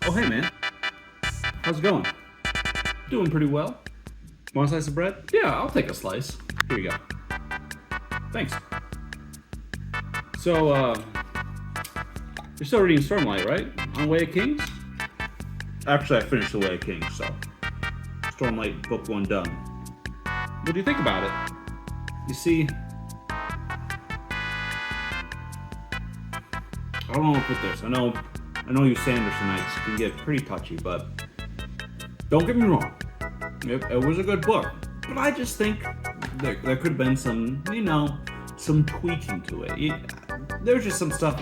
Oh, hey, man. How's it going? Doing pretty well. Want a slice of bread? Yeah, I'll take a slice. Here you go. Thanks. So, you're still reading Stormlight, right? On Way of Kings? Actually, I finished The Way of Kings, so Stormlight book 1 done. What do you think about it? You see, I don't know how to put this. I know you Sandersonites can get pretty touchy, but don't get me wrong. It was a good book, but I just think there could have been some, some tweaking to it. There's just some stuff.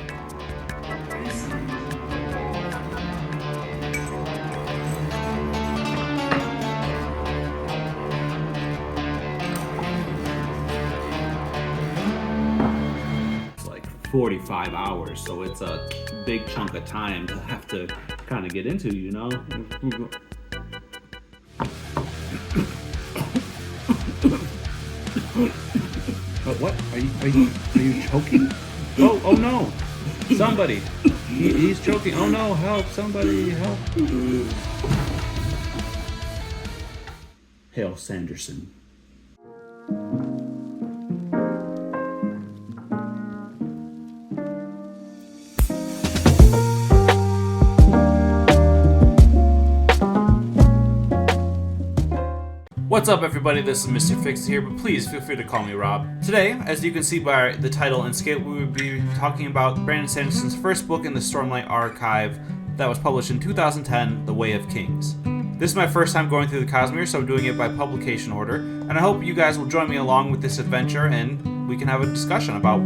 It's like 45 hours, so it's a big chunk of time to have to kind of get into, What? Are you choking? Oh no! Somebody! He's choking! Oh no! Help! Somebody help! Hail Sanderson. What's up, everybody? This is Mrxfix here, but please feel free to call me Rob. Today, as you can see by the title and scale, we would be talking about Brandon Sanderson's first book in the Stormlight Archive that was published in 2010, The Way of Kings. This is my first time going through the Cosmere, so I'm doing it by publication order, and I hope you guys will join me along with this adventure and we can have a discussion about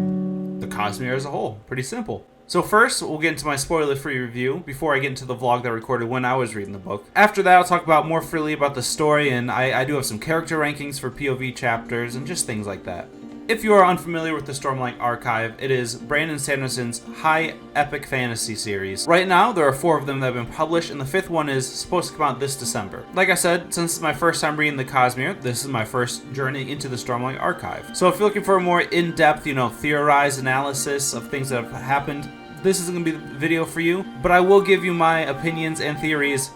the Cosmere as a whole. Pretty simple. So first, we'll get into my spoiler-free review before I get into the vlog that I recorded when I was reading the book. After that, I'll talk about more freely about the story, and I do have some character rankings for POV chapters and just things like that. If you are unfamiliar with the Stormlight Archive, it is Brandon Sanderson's high epic fantasy series. Right now, there are 4 of them that have been published, and the 5th one is supposed to come out this December. Like I said, since it's my first time reading the Cosmere, this is my first journey into the Stormlight Archive. So if you're looking for a more in-depth, theorized analysis of things that have happened, this isn't going to be the video for you, but I will give you my opinions and theories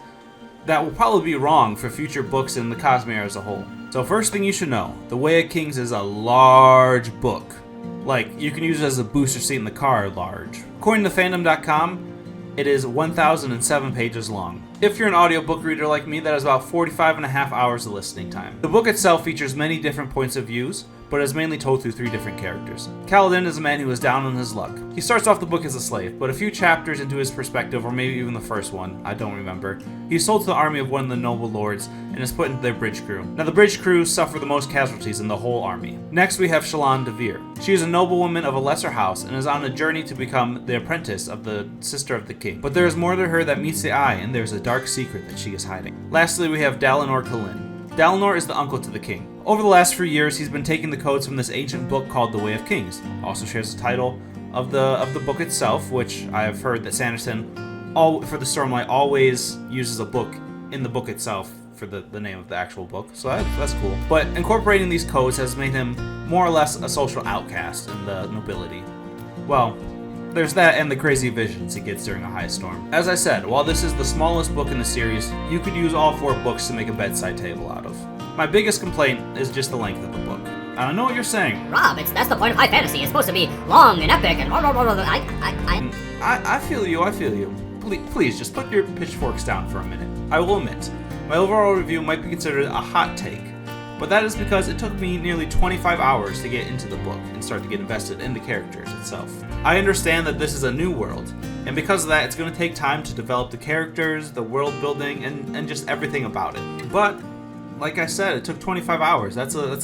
that will probably be wrong for future books in the Cosmere as a whole. So first thing you should know, The Way of Kings is a large book. Like, you can use it as a booster seat in the car large. According to fandom.com, it is 1,007 pages long. If you're an audiobook reader like me, that is about 45.5 hours of listening time. The book itself features many different points of views, but is mainly told through 3 different characters. Kaladin is a man who is down on his luck. He starts off the book as a slave, but a few chapters into his perspective, or maybe even the first one, I don't remember, he's sold to the army of one of the noble lords and is put into their bridge crew. Now the bridge crew suffer the most casualties in the whole army. Next we have Shallan Devere. She is a noblewoman of a lesser house and is on a journey to become the apprentice of the sister of the king. But there is more to her that meets the eye, and there's a dark secret that she is hiding. Lastly we have Dalinar Kholin. Dalinar is the uncle to the king. Over the last few years, he's been taking the codes from this ancient book called The Way of Kings. Also shares the title of the book itself, which I have heard that Sanderson, for the Stormlight, always uses a book in the book itself for the name of the actual book. So that's cool. But incorporating these codes has made him more or less a social outcast in the nobility. Well, there's that and the crazy visions he gets during a high storm. As I said, while this is the smallest book in the series, you could use all 4 books to make a bedside table out of. My biggest complaint is just the length of the book. And I know what you're saying. Rob, that's the point of high fantasy. It's supposed to be long and epic and I feel you. Please, just put your pitchforks down for a minute. I will admit, my overall review might be considered a hot take, but that is because it took me nearly 25 hours to get into the book and start to get invested in the characters itself. I understand that this is a new world, and because of that, it's going to take time to develop the characters, the world building, and just everything about it. But like I said, it took 25 hours. That's a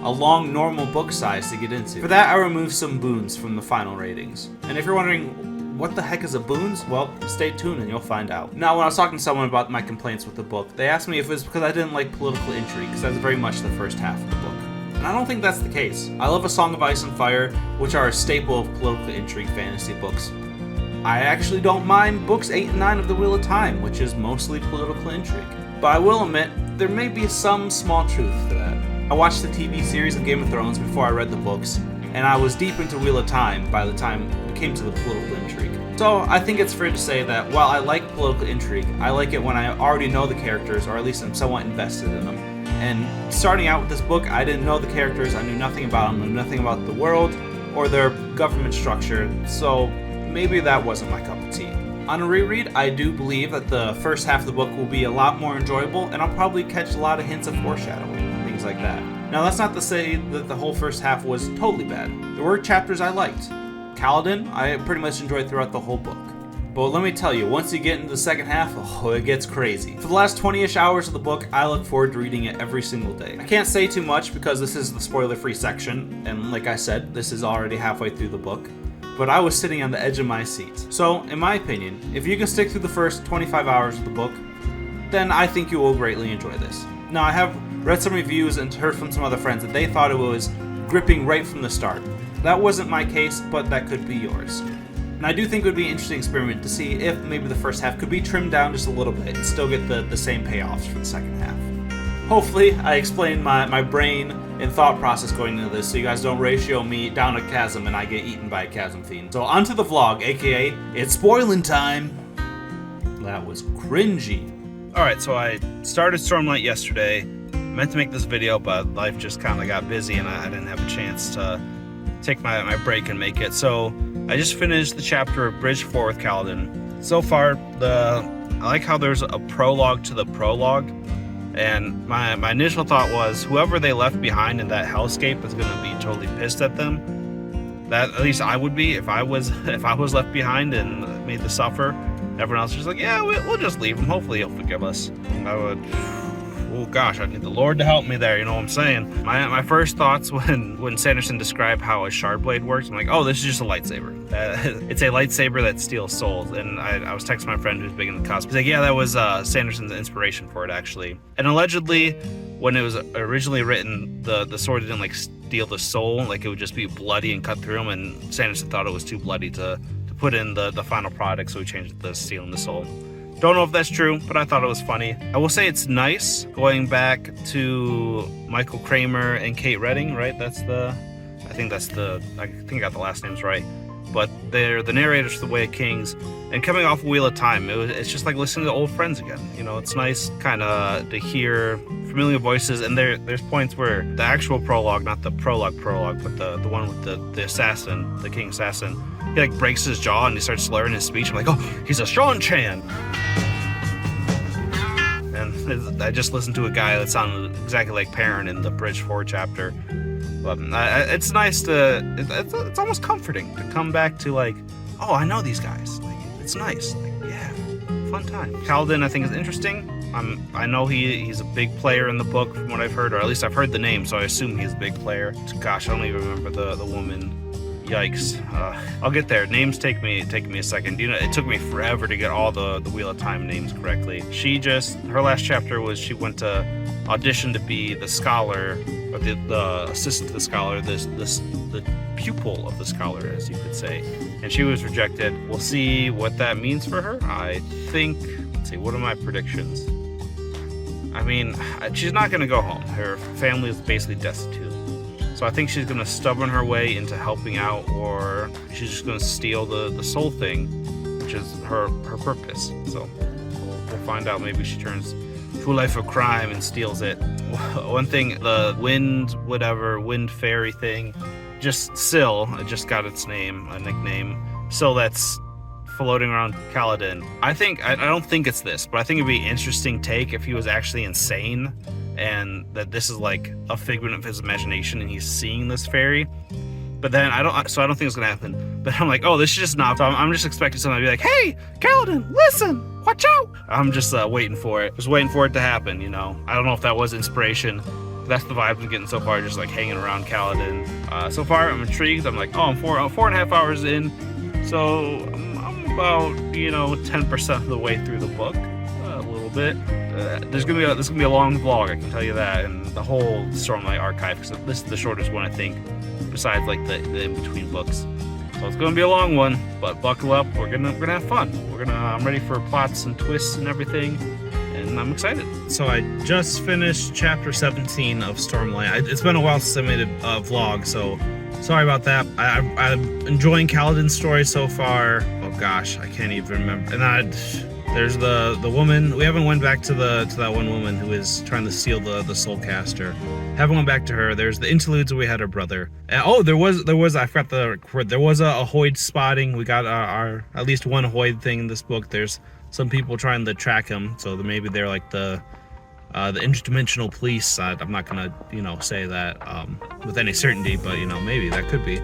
long normal book size to get into. For that, I removed some boons from the final ratings. And if you're wondering, what the heck is a boons? Well, stay tuned and you'll find out. Now, when I was talking to someone about my complaints with the book, they asked me if it was because I didn't like political intrigue, because that's very much the first half of the book. And I don't think that's the case. I love A Song of Ice and Fire, which are a staple of political intrigue fantasy books. I actually don't mind books 8 and 9 of The Wheel of Time, which is mostly political intrigue. But I will admit, there may be some small truth to that. I watched the TV series of Game of Thrones before I read the books, and I was deep into Wheel of Time by the time it came to the political intrigue. So I think it's fair to say that while I like political intrigue, I like it when I already know the characters, or at least I'm somewhat invested in them. And starting out with this book, I didn't know the characters, I knew nothing about them, knew nothing about the world or their government structure, so maybe that wasn't my cup of tea. On a reread, I do believe that the first half of the book will be a lot more enjoyable, and I'll probably catch a lot of hints of foreshadowing, things like that. Now, that's not to say that the whole first half was totally bad. There were chapters I liked. Kaladin, I pretty much enjoyed throughout the whole book. But let me tell you, once you get into the second half, oh, it gets crazy. For the last 20-ish hours of the book, I look forward to reading it every single day. I can't say too much because this is the spoiler-free section, and like I said, this is already halfway through the book. But I was sitting on the edge of my seat. So, in my opinion, if you can stick through the first 25 hours of the book, then I think you will greatly enjoy this. Now, I have read some reviews and heard from some other friends that they thought it was gripping right from the start. That wasn't my case, but that could be yours. And I do think it would be an interesting experiment to see if maybe the first half could be trimmed down just a little bit and still get the same payoffs for the second half. Hopefully, I explained my brain and thought process going into this so you guys don't ratio me down a chasm and I get eaten by a chasm fiend. So onto the vlog, aka it's spoiling time. That was cringy. Alright, so I started Stormlight yesterday. Meant to make this video, but life just kind of got busy and I didn't have a chance to take my break and make it. So I just finished the chapter of Bridge 4 with Kaladin. So far, I like how there's a prologue to the prologue. And my initial thought was whoever they left behind in that hellscape is going to be totally pissed at them. That at least I would be if I was left behind and made to suffer. Everyone else is just like, yeah, we'll just leave him. Hopefully he'll forgive us. I would. Oh gosh, I need the Lord to help me there. You know what I'm saying? My first thoughts when Sanderson described how a shard blade works, I'm like, oh, this is just a lightsaber. It's a lightsaber that steals souls. And I was texting my friend who's big in the cosmere. He's like, yeah, that was Sanderson's inspiration for it, actually. And allegedly, when it was originally written, the sword didn't like steal the soul, like it would just be bloody and cut through him. And Sanderson thought it was too bloody to put in the final product, so he changed it to stealing the soul. Don't know if that's true, but I thought it was funny. I will say it's nice going back to Michael Kramer and Kate Redding, right? I think I got the last names right. But they're the narrators for The Way of Kings, and coming off Wheel of Time, it's just like listening to old friends again. You know, it's nice kind of to hear familiar voices, and there's points where the actual prologue, not the prologue, but the one with the assassin, the king assassin, he like breaks his jaw and he starts slurring his speech. I'm like, oh, he's a Sean Chan. And I just listened to a guy that sounded exactly like Perrin in the Bridge 4 chapter. But it's nice it's almost comforting to come back to like, oh, I know these guys. Like, it's nice. Like, yeah, fun time. Kaladin, I think, is interesting. I know he's a big player in the book from what I've heard, or at least I've heard the name, so I assume he's a big player. Gosh, I don't even remember the woman. Yikes. I'll get there. Names take me a second. You know, it took me forever to get all the Wheel of Time names correctly. Her last chapter was she went to audition to be the scholar, or the assistant to the scholar, the pupil of the scholar, as you could say. And she was rejected. We'll see what that means for her. I think, let's see, what are my predictions? I mean, she's not going to go home. Her family is basically destitute. So I think she's going to stubborn her way into helping out, or she's just going to steal the soul thing, which is her purpose. So we'll find out. Maybe she turns to a life of crime and steals it. One thing, the wind fairy thing, Syl, it just got its name, a nickname. Syl, that's floating around Kaladin. I don't think it's this, but I think it'd be an interesting take if he was actually insane, and that this is like a figment of his imagination and he's seeing this fairy. But then I don't think it's gonna happen. But I'm like, oh, this is just not. So I'm just expecting someone to be like, hey, Kaladin, listen, watch out. I'm just waiting for it to happen, you know. I don't know if that was inspiration. That's the vibe I'm getting so far, just like hanging around Kaladin. So far, I'm intrigued. I'm like, oh, I'm 4.5 hours in. So I'm about, 10% of the way through the book, a little bit. This is gonna be a long vlog, I can tell you that, and the whole Stormlight archive, because this is the shortest one, I think, besides like the in-between books. So it's gonna be a long one, but buckle up. We're gonna have fun. I'm ready for plots and twists and everything, and I'm excited. So I just finished chapter 17 of Stormlight. It's been a while since I made a vlog, so sorry about that. I'm enjoying Kaladin's story so far. oh gosh, I can't even remember. And there's the woman. We haven't went back to that one woman who is trying to steal the soul caster. Haven't went back to her. There's the interludes where we had her brother. And, there was I forgot the record. There was a Hoyd spotting. We got our at least one Hoyd thing in this book. There's some people trying to track him, so maybe they're like the interdimensional police. I'm not gonna say that with any certainty, but maybe that could be.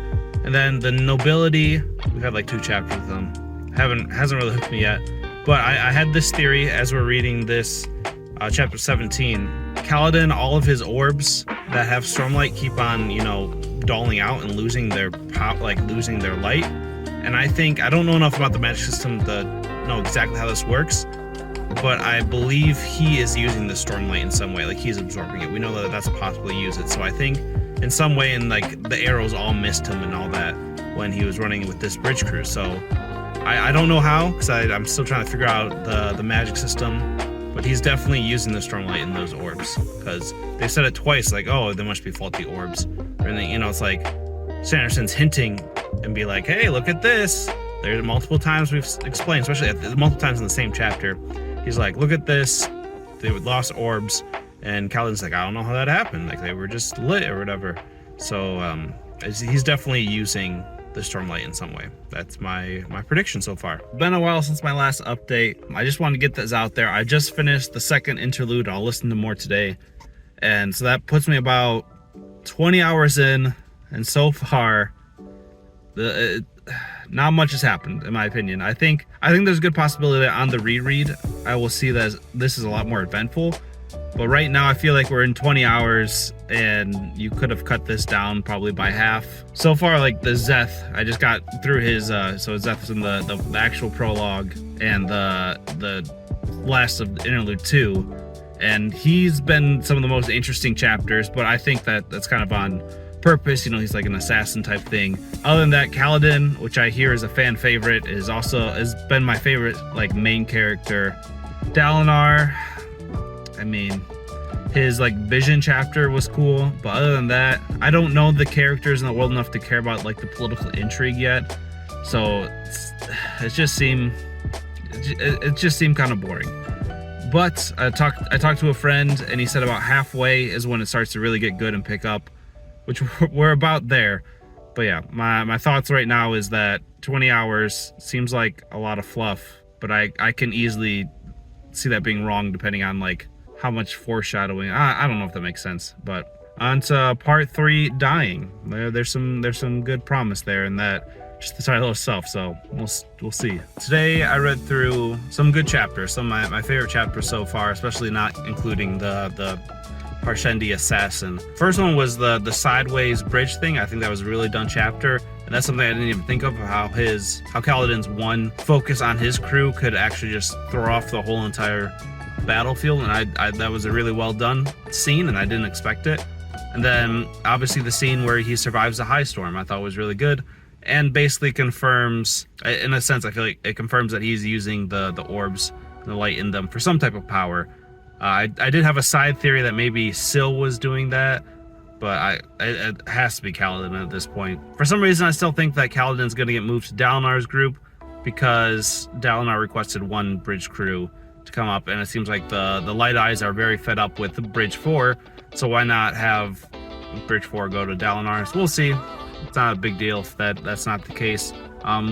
And then the nobility, we've had like 2 chapters with them. Hasn't really hooked me yet. But I had this theory as we're reading this chapter 17. Kaladin, all of his orbs that have Stormlight keep on, dulling out and losing their losing their light. And I don't know enough about the magic system to know exactly how this works, but I believe he is using the Stormlight in some way, like he's absorbing it. We know that that's possible to use it. So I think in some way, and like the arrows all missed him and all that when he was running with this bridge crew. So I don't know how, because I'm still trying to figure out the magic system, but he's definitely using the Stormlight in those orbs, because they said it twice, like, oh, there must be faulty orbs. And then, it's like Sanderson's hinting and be like, hey, look at this. There's multiple times we've explained, especially multiple times in the same chapter. He's like, look at this. They lost orbs. And Kaladin's like, I don't know how that happened. Like, they were just lit or whatever. So he's definitely using the Stormlight in some way. That's my prediction so far. Been a while since my last update. I just wanted to get this out there. I just finished the second interlude. I'll listen to more today. And so that puts me about 20 hours in. And so far, not much has happened, in my opinion. I think there's a good possibility that on the reread, I will see that this is a lot more eventful. But right now, I feel like we're in 20 hours, and you could have cut this down probably by half. So far, like the Zeth, I just got through his, so Zeth is in the actual prologue and the last of Interlude 2. And he's been some of the most interesting chapters, but I think that's kind of on purpose. He's like an assassin type thing. Other than that, Kaladin, which I hear is a fan favorite, has been my favorite like main character. Dalinar, I mean, his like vision chapter was cool, but other than that, I don't know the characters in the world enough to care about like the political intrigue yet. So it just seemed kind of boring. But I talked to a friend, and he said about halfway is when it starts to really get good and pick up, which we're about there. But yeah, my thoughts right now is that 20 hours seems like a lot of fluff, but I can easily see that being wrong depending on like how much foreshadowing. I don't know if that makes sense. But on to part 3, dying. There's some good promise there in that, just the title itself. So we'll see. Today I read through some good chapters, some of my favorite chapters so far, especially not including the Parshendi assassin. First one was the sideways bridge thing. I think that was a really done chapter, and that's something I didn't even think of, how Kaladin's one focus on his crew could actually just throw off the whole entire battlefield. And I that was a really well done scene, and I didn't expect it. And then obviously the scene where he survives the high storm, I thought was really good, and basically confirms, in a sense, I feel like it confirms that he's using the orbs, the light in them, for some type of power. I did have a side theory that maybe Syl was doing that, but it has to be Kaladin at this point. For some reason, I still think that Kaladin's going to get moved to Dalinar's group, because Dalinar requested one bridge crew to come up, and it seems like the Light Eyes are very fed up with the Bridge 4, so why not have Bridge 4 go to Dalinar? So we'll see. It's not a big deal if that's not the case.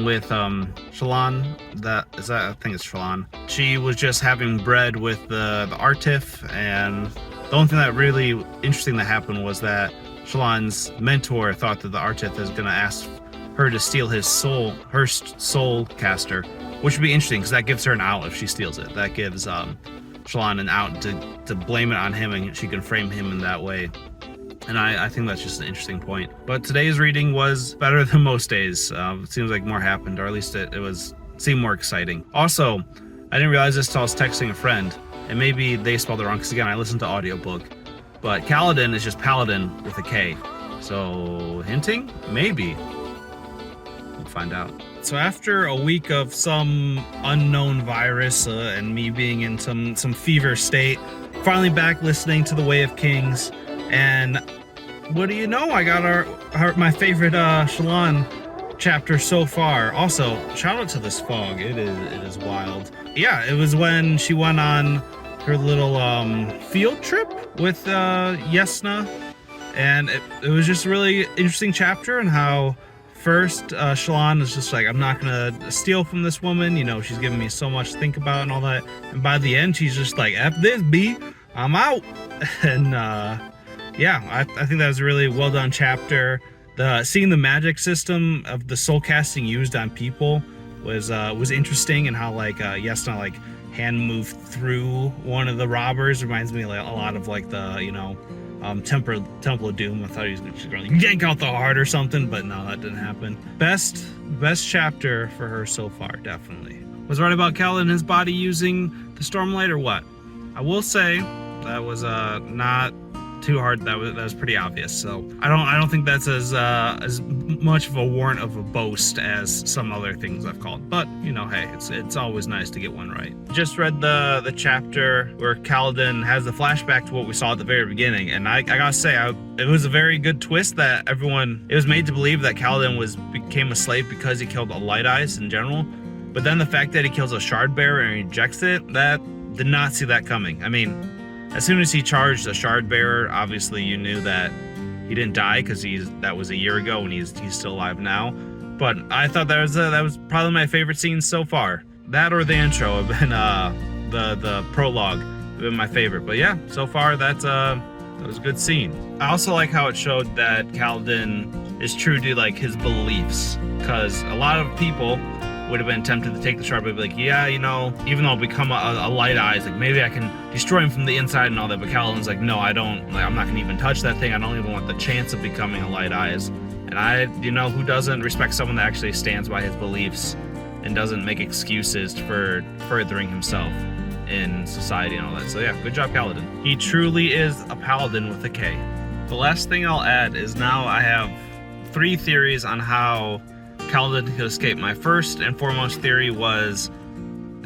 With Shallan, I think it's Shallan. She was just having bread with the Artif, and the only thing that really interesting that happened was that Shallan's mentor thought that the Artif is going to ask her to steal her soul caster, which would be interesting because that gives her an out if she steals it. That gives Shallan an out to blame it on him, and she can frame him in that way. And I think that's just an interesting point. But today's reading was better than most days. It seems like more happened, or at least it seemed more exciting. Also, I didn't realize this until I was texting a friend, and maybe they spelled it wrong, because again, I listened to audiobook. But Kaladin is just Paladin with a K. So, hinting? Maybe. We'll find out. So after a week of some unknown virus and me being in some fever state, finally back listening to The Way of Kings. And what do you know? I got my favorite Shallan chapter so far. Also, shout out to this fog. It is wild. Yeah, it was when she went on her little field trip with Yesna, and it was just a really interesting chapter, and how first Shallan is just like, I'm not gonna steal from this woman, you know, she's giving me so much to think about and all that, and by the end she's just like, F this B, I'm out. And yeah, I think that was a really well done chapter. Seeing the magic system of the soul casting used on people was interesting, and how like Yesna like hand moved through one of the robbers reminds me like a lot of like the, you know, Temple of Doom. I thought he was just going to yank out the heart or something, but no, that didn't happen. Best chapter for her so far, definitely. Was right about Kaladin and his body using the Stormlight, or what? I will say that was not too hard. That was pretty obvious. So I don't think that's as much of a warrant of a boast as some other things I've called. But you know, hey, it's always nice to get one right. Just read the chapter where Kaladin has the flashback to what we saw at the very beginning, and I gotta say, it was a very good twist that it was made to believe that Kaladin became a slave because he killed a Light Eyes in general. But then the fact that he kills a Shard Bearer and rejects it, that did not see that coming. I mean, as soon as he charged a Shard Bearer, obviously you knew that he didn't die, because that was a year ago, and he's still alive now. But I thought that was probably my favorite scene so far. That or the intro have been the prologue have been my favorite. But yeah, so far that was a good scene. I also like how it showed that Kaladin is true to like his beliefs, because a lot of people would have been tempted to take the Shard, but be like, yeah, you know, even though I'll become a Light Eyes, like maybe I can destroy him from the inside and all that. But Kaladin's like, no, I don't. Like, I'm not gonna even touch that thing. I don't even want the chance of becoming a Light Eyes. And you know, who doesn't respect someone that actually stands by his beliefs and doesn't make excuses for furthering himself in society and all that. So yeah, good job, Kaladin. He truly is a paladin with a K. The last thing I'll add is now I have 3 theories on how Kaladin could escape. My first and foremost theory was,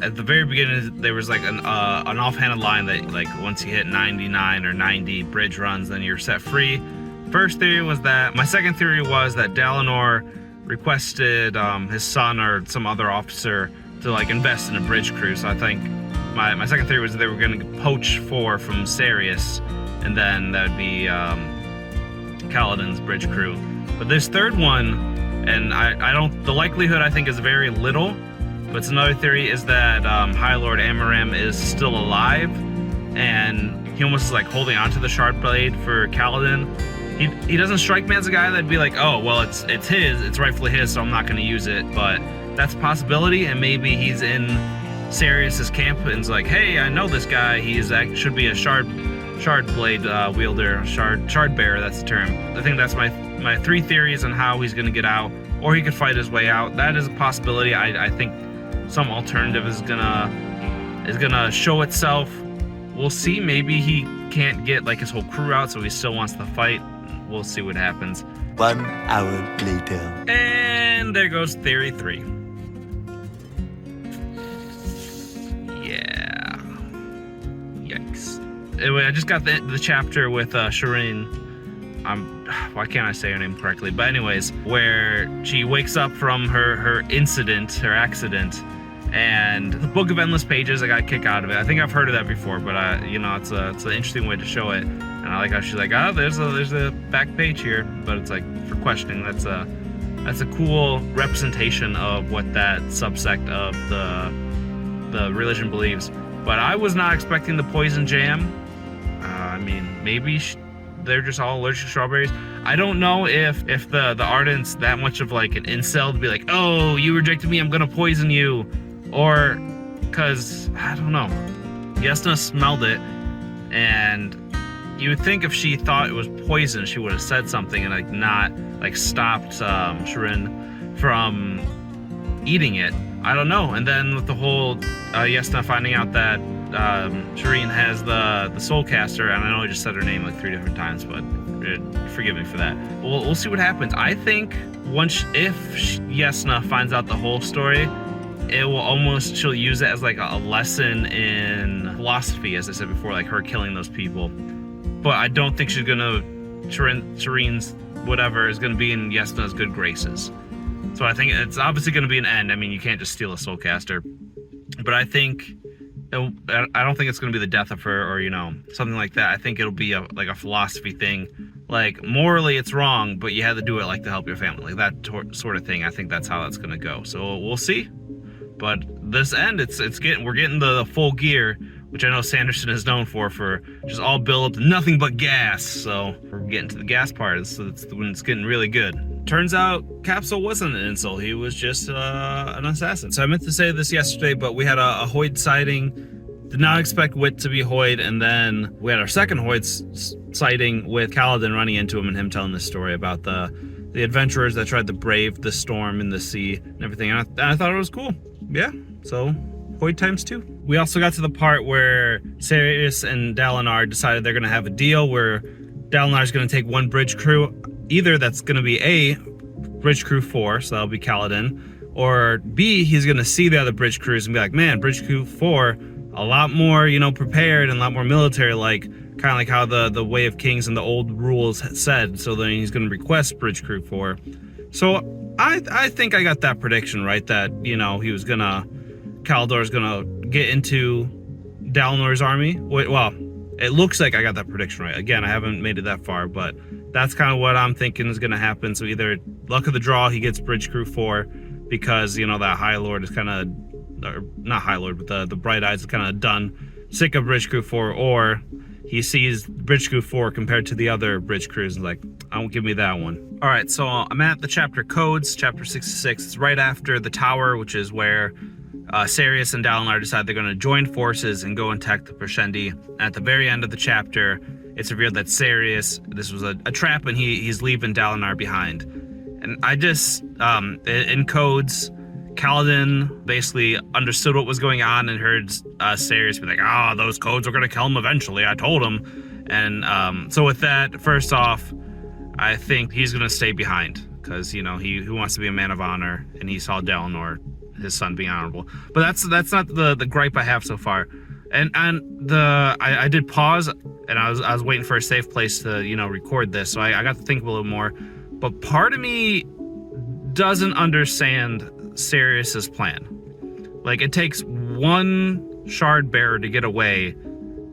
at the very beginning, there was like an offhanded line that like once you hit 99 or 90 bridge runs, then you're set free. First theory was that. My second theory was that Dalinar requested his son or some other officer to like invest in a bridge crew. So I think my second theory was that they were going to poach 4 from Sarius, and then that would be Kaladin's bridge crew. But this third one, and I don't, the likelihood I think is very little, but it's another theory, is that High Lord Amaram is still alive, and he almost is like holding onto the Shard Blade for Kaladin. He doesn't strike me as a guy that'd be like, oh, well, it's rightfully his, so I'm not going to use it. But that's a possibility, and maybe he's in Sarius's camp and is like, hey, I know this guy. Should be a Shard Blade wielder, Shard Bearer. That's the term. I think that's my 3 theories on how he's going to get out, or he could fight his way out. That is a possibility. I think some alternative is gonna show itself. We'll see. Maybe he can't get like his whole crew out, so he still wants to fight. We'll see what happens. 1 hour later. And there goes theory 3. Yeah. Yikes. Anyway, I just got the chapter with Shireen. Why can't I say her name correctly? But anyways, where she wakes up from her accident, and the Book of Endless Pages, I got a kick out of it. I think I've heard of that before, but you know, it's an interesting way to show it. And I like how she's like, oh, there's a back page here, but it's like for questioning. That's a cool representation of what that subsect of the religion believes. But I was not expecting the poison jam. I mean, maybe they're just all allergic to strawberries. I don't know if the Ardent's that much of like an incel to be like, oh, you rejected me, I'm gonna poison you, or because I don't know. Yesna smelled it, and you would think if she thought it was poison, she would have said something and like not like stopped Shireen from eating it. I don't know. And then with the whole Yesna finding out that Shireen has the Soulcaster, and I know I just said her name like 3 different times, but forgive me for that. We'll see what happens. I think if Yesna finds out the whole story, she'll use it as like a lesson in philosophy, as I said before, like her killing those people. But I don't think Shireen's whatever is gonna be in Yesna's good graces. So I think it's obviously going to be an end. I mean, you can't just steal a soulcaster. But I think, I don't think it's going to be the death of her or, you know, something like that. I think it'll be like a philosophy thing. Like, morally it's wrong, but you had to do it like to help your family. Like that sort of thing. I think that's how that's going to go. So we'll see. But this end, we're getting the full gear, which I know Sanderson is known for just all build up to nothing but gas. So we're getting to the gas part. So it's when it's getting really good. Turns out Capsule wasn't an insult. He was just an assassin. So I meant to say this yesterday, but we had a Hoyd sighting. Did not expect Wit to be Hoyd, and then we had our second Hoyd sighting with Kaladin running into him and him telling this story about the adventurers that tried to brave the storm in the sea and everything. And I thought it was cool. Yeah, so Hoyd times 2. We also got to the part where Sirius and Dalinar decided they're going to have a deal where Dalinar's going to take one bridge crew. Either that's going to be A, bridge crew 4, so that'll be Kaladin, or B, he's going to see the other bridge crews and be like, man, bridge crew 4, a lot more, you know, prepared and a lot more military-like, kind of like how the Way of Kings and the old rules said. So then he's going to request bridge crew 4. So I think I got that prediction right, that, you know, Kaldor's gonna get into Dalinar's army. Well, it looks like I got that prediction right. Again, I haven't made it that far, but that's kind of what I'm thinking is gonna happen. So either luck of the draw, he gets bridge crew 4 because, you know, that High Lord is kind of, or not High Lord, but the Bright Eyes is kind of done, sick of bridge crew 4, or he sees bridge crew 4 compared to the other bridge crews and like, don't give me that one. All right, so I'm at the chapter codes, chapter 66. It's right after the tower, which is where Sirius and Dalinar decide they're going to join forces and go and attack the Parshendi. At the very end of the chapter, it's revealed that Sirius, this was a trap, and he's leaving Dalinar behind. And I just, in codes, Kaladin basically understood what was going on and heard Sirius be like, those codes are going to kill him eventually, I told him. And so with that, first off, I think he's going to stay behind because, you know, he wants to be a man of honor, and he saw Dalinar, his son, being honorable. But that's not the gripe I have so far. And I did pause, and I was waiting for a safe place to, you know, record this, so I got to think a little more. But part of me doesn't understand Sirius's plan. Like, it takes one shard bearer to get away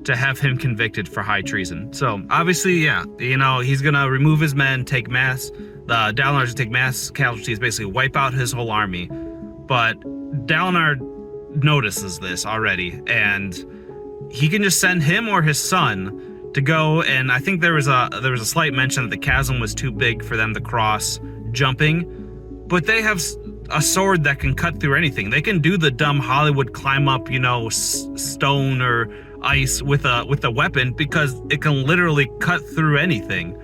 to have him convicted for high treason. So obviously, yeah, you know, he's gonna remove his men, take mass. Dalinar's gonna take mass casualties, basically wipe out his whole army. But Dalinar notices this already, and he can just send him or his son to go. And I think there was a slight mention that the chasm was too big for them to cross jumping, but they have a sword that can cut through anything. They can do the dumb Hollywood climb up, you know, stone or ice with a weapon, because it can literally cut through anything.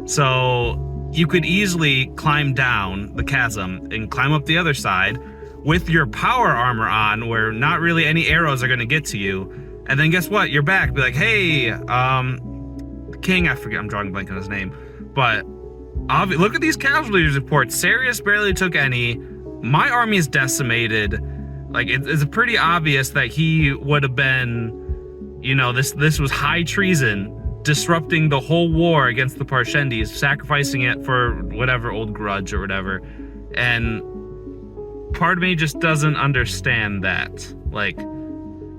So you could easily climb down the chasm and climb up the other side with your power armor on, where not really any arrows are going to get to you. And then guess what? You're back. Be like, hey, the king, I forget, I'm drawing a blank on his name, but look at these casualties reports. Sirius barely took any. My army is decimated. Like, it's pretty obvious that he would have been, you know, this was high treason, disrupting the whole war against the Parshendis, sacrificing it for whatever old grudge or whatever. And part of me just doesn't understand that. Like,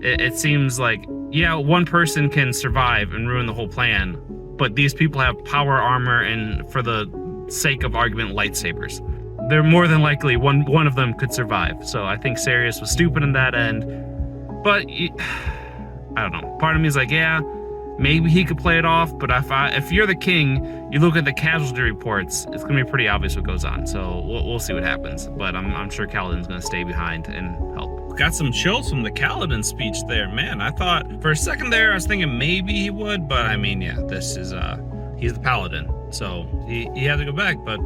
it seems like, yeah, one person can survive and ruin the whole plan, but these people have power armor and, for the sake of argument, lightsabers. They're more than likely one of them could survive. So I think Sirius was stupid in that end. But I don't know. Part of me is like, yeah, maybe he could play it off. But if you're the king, you look at the casualty reports, it's gonna be pretty obvious what goes on. So we'll see what happens. But I'm sure Kaladin's gonna stay behind and help. Got some chills from the Kaladin speech there, man. I thought for a second there, I was thinking maybe he would, but I mean, yeah, this is he's the paladin, so he had to go back. But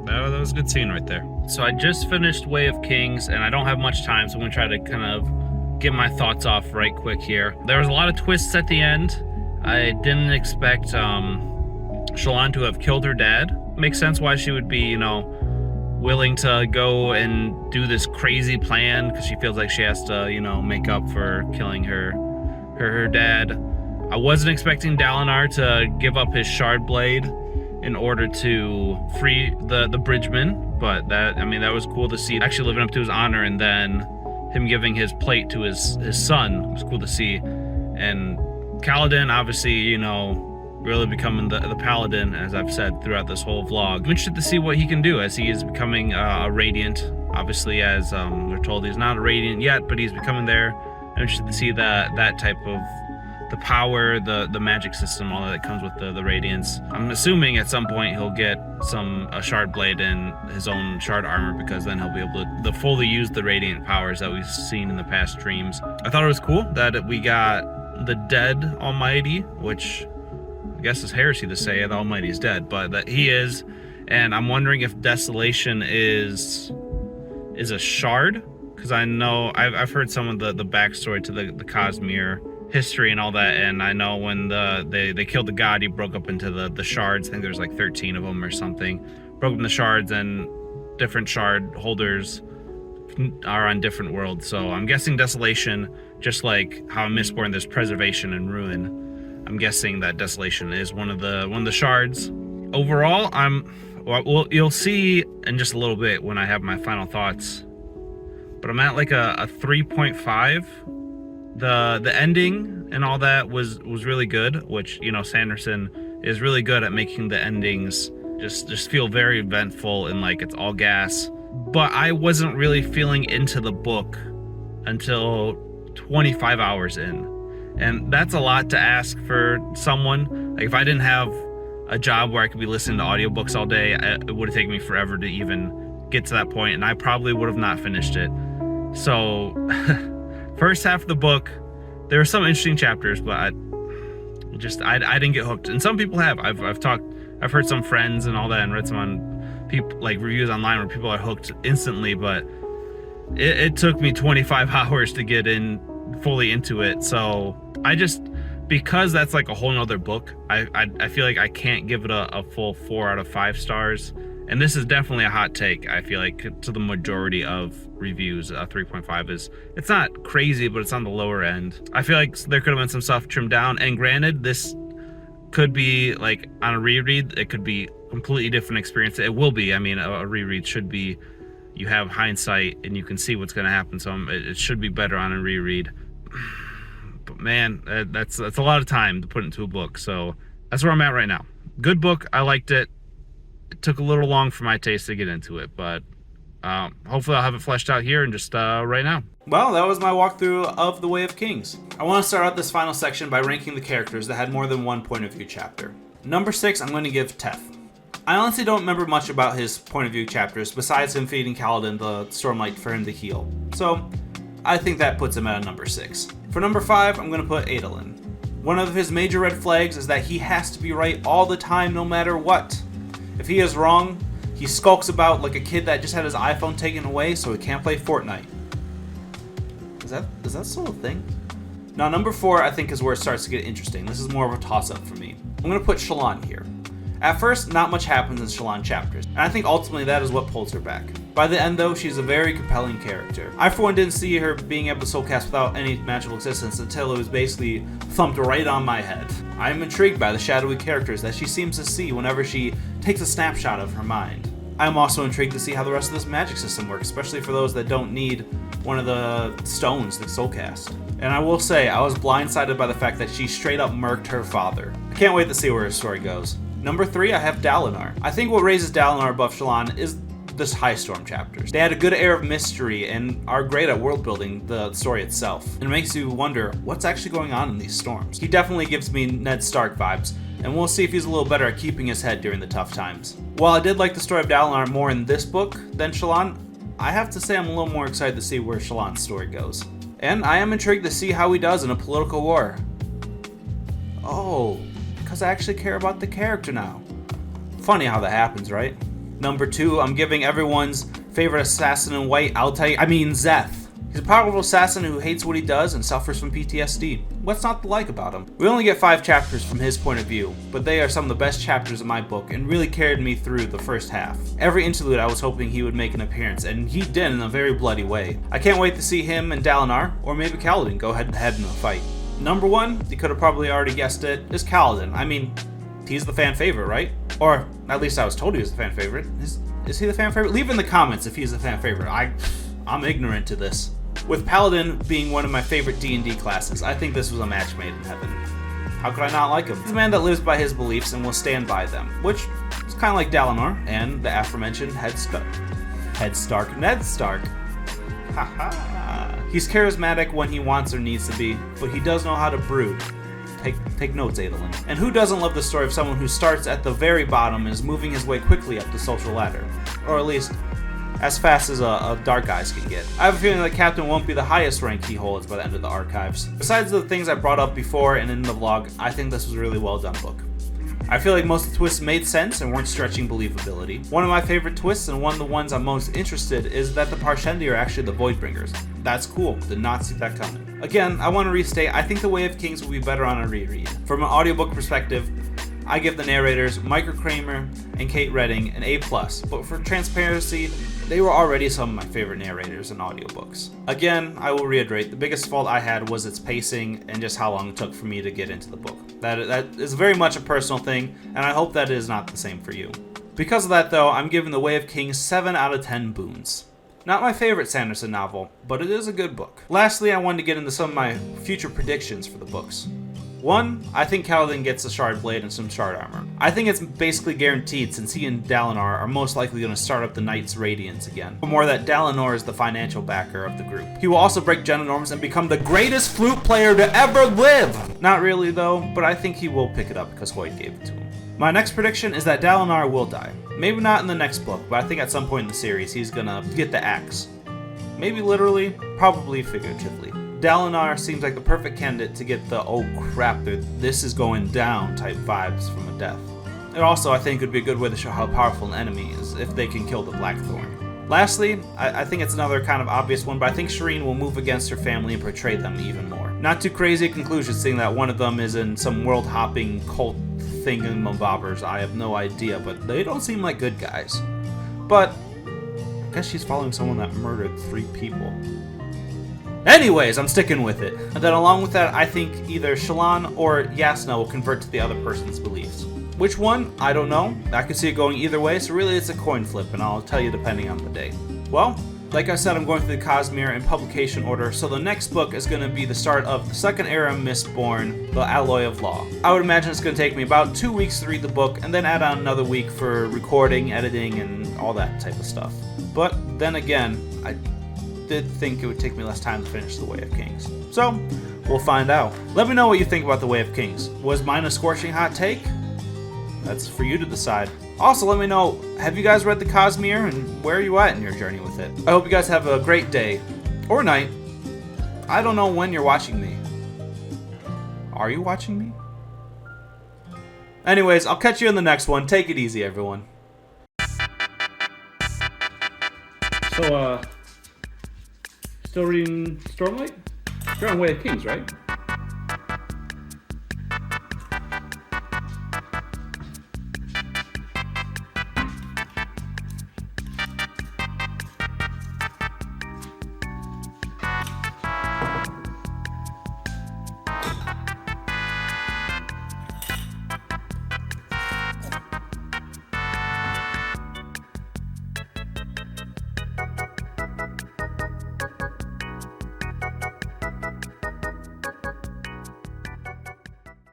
that was a good scene right there. So I just finished Way of Kings, and I don't have much time, so I'm gonna try to kind of get my thoughts off right quick here. There was a lot of twists at the end. I didn't expect Shallan to have killed her dad. Makes sense why she would be, you know, willing to go and do this crazy plan, because she feels like she has to, you know, make up for killing her dad. I wasn't expecting Dalinar to give up his shard blade in order to free the bridgeman. But that was cool to see, actually living up to his honor, and then him giving his plate to his son was cool to see. And Kaladin, obviously, you know, really becoming the paladin, as I've said throughout this whole vlog. I'm interested to see what he can do as he is becoming a Radiant. Obviously, as we're told, he's not a Radiant yet, but he's becoming there. I'm interested to see that type of the power, the magic system, all that comes with the Radiance. I'm assuming at some point he'll get a shard blade and his own shard armor, because then he'll be able to fully use the Radiant powers that we've seen in the past streams. I thought it was cool that we got the dead Almighty, which I guess is heresy to say the Almighty is dead, but that he is. And I'm wondering if Desolation is a shard, because I know I've heard some of the backstory to the Cosmere history and all that, and I know when they killed the god, he broke up into the shards. I think there's like 13 of them or something. Broke up into shards, and different shard holders are on different worlds. So I'm guessing Desolation, just like how in Mistborn there's preservation and ruin, I'm guessing that Desolation is one of the shards. Overall, you'll see in just a little bit when I have my final thoughts, but I'm at like a 3.5. The ending and all that was really good, which, you know, Sanderson is really good at making the endings just feel very eventful and like it's all gas. But I wasn't really feeling into the book until 25 hours in. And that's a lot to ask for someone. Like, if I didn't have a job where I could be listening to audiobooks all day, it would have taken me forever to even get to that point, and I probably would have not finished it. So first half of the book, there were some interesting chapters, but I didn't get hooked. And some people have. I've heard some friends and all that, and read some on people like reviews online where people are hooked instantly, but it took me 25 hours to get fully into it. So because that's like a whole nother book, I feel like I can't give it a full 4 out of 5 stars. And this is definitely a hot take. I feel like to the majority of reviews, 3.5 it's not crazy, but it's on the lower end. I feel like there could have been some stuff trimmed down. And granted, this could be like on a reread, it could be a completely different experience. It will be. I mean, a reread should be, you have hindsight and you can see what's going to happen. So it should be better on a reread. But man, that's a lot of time to put into a book. So that's where I'm at right now. Good book. I liked it. It took a little long for my taste to get into it, but hopefully I'll have it fleshed out here and just right now. Well, that was my walkthrough of The Way of Kings. I want to start out this final section by ranking the characters that had more than one point of view chapter. Number 6, I'm going to give Teth. I honestly don't remember much about his point of view chapters besides him feeding Kaladin the Stormlight for him to heal. So I think that puts him at a number 6. For number 5, I'm going to put Adolin. One of his major red flags is that he has to be right all the time, no matter what. If he is wrong, he skulks about like a kid that just had his iPhone taken away so he can't play Fortnite. Is that still a thing? Now, number 4, I think, is where it starts to get interesting. This is more of a toss-up for me. I'm going to put Shallan here. At first, not much happens in Shallan chapters, and I think ultimately that is what pulls her back. By the end, though, she's a very compelling character. I, for one, didn't see her being able to soulcast without any magical assistance until it was basically thumped right on my head. I am intrigued by the shadowy characters that she seems to see whenever she takes a snapshot of her mind. I am also intrigued to see how the rest of this magic system works, especially for those that don't need one of the stones to soulcast. And I will say, I was blindsided by the fact that she straight up murked her father. I can't wait to see where her story goes. Number 3, I have Dalinar. I think what raises Dalinar above Shallan is this High Storm chapters. They had a good air of mystery and are great at world building the story itself. And it makes you wonder what's actually going on in these storms. He definitely gives me Ned Stark vibes, and we'll see if he's a little better at keeping his head during the tough times. While I did like the story of Dalinar more in this book than Shallan, I have to say I'm a little more excited to see where Shallan's story goes. And I am intrigued to see how he does in a political war. Oh, because I actually care about the character now. Funny how that happens, right? Number 2, I'm giving everyone's favorite assassin in white, Szeth. He's a powerful assassin who hates what he does and suffers from PTSD. What's not to like about him? We only get 5 chapters from his point of view, but they are some of the best chapters in my book and really carried me through the first half. Every interlude I was hoping he would make an appearance, and he did in a very bloody way. I can't wait to see him and Dalinar, or maybe Kaladin, go head to head in a fight. Number 1, you could have probably already guessed it, is Kaladin. I mean, he's the fan favorite, right? Or at least I was told he was a fan favorite. Is he the fan favorite? Leave in the comments if he's a fan favorite. I'm ignorant to this. With Paladin being one of my favorite D&D classes, I think this was a match made in heaven. How could I not like him? He's a man that lives by his beliefs and will stand by them, which is kind of like Dalinar and the aforementioned Ned Stark. Haha. He's charismatic when he wants or needs to be, but he does know how to brood. Take notes, Adolin. And who doesn't love the story of someone who starts at the very bottom and is moving his way quickly up the social ladder? Or at least, as fast as a Dark Eyes can get. I have a feeling that Captain won't be the highest rank he holds by the end of the archives. Besides the things I brought up before and in the vlog, I think this was a really well done book. I feel like most of the twists made sense and weren't stretching believability. One of my favorite twists, and one of the ones I'm most interested, is that the Parshendi are actually the Voidbringers. That's cool, did not see that coming. Again, I want to restate, I think The Way of Kings will be better on a reread. From an audiobook perspective, I give the narrators, Micah Kramer and Kate Redding, an A+, but for transparency, they were already some of my favorite narrators in audiobooks. Again, I will reiterate, the biggest fault I had was its pacing and just how long it took for me to get into the book. That is very much a personal thing, and I hope that is not the same for you. Because of that though, I'm giving The Way of Kings 7 out of 10 boons. Not my favorite Sanderson novel, but it is a good book. Lastly, I wanted to get into some of my future predictions for the books. 1, I think Kaladin gets a shard blade and some shard armor. I think it's basically guaranteed since he and Dalinar are most likely going to start up the Knights Radiance again. But more that Dalinar is the financial backer of the group. He will also break Genonorms and become the greatest flute player to ever live! Not really though, but I think he will pick it up because Hoyt gave it to him. My next prediction is that Dalinar will die. Maybe not in the next book, but I think at some point in the series he's gonna get the axe. Maybe literally, probably figuratively. Dalinar seems like the perfect candidate to get the oh crap, this is going down type vibes from a death. It also, I think, would be a good way to show how powerful an enemy is if they can kill the Blackthorn. Lastly, I think it's another kind of obvious one, but I think Shireen will move against her family and portray them even more. Not too crazy a conclusion, seeing that one of them is in some world-hopping cult thingamabobbers. I have no idea, but they don't seem like good guys. But I guess she's following someone that murdered 3 people. Anyways, I'm sticking with it. And then along with that, I think either Shallan or Yasna will convert to the other person's beliefs. Which one? I don't know. I could see it going either way, so really it's a coin flip, and I'll tell you depending on the day. Well, like I said, I'm going through the Cosmere in publication order, so the next book is going to be the start of the Second Era Mistborn, The Alloy of Law. I would imagine it's going to take me about 2 weeks to read the book, and then add on another week for recording, editing, and all that type of stuff. But then again, I did think it would take me less time to finish The Way of Kings. So, we'll find out. Let me know what you think about The Way of Kings. Was mine a scorching hot take? That's for you to decide. Also, let me know, have you guys read the Cosmere, and where are you at in your journey with it? I hope you guys have a great day. Or night. I don't know when you're watching me. Are you watching me? Anyways, I'll catch you in the next one. Take it easy, everyone. So, still reading Stormlight? You're on Way of Kings, right?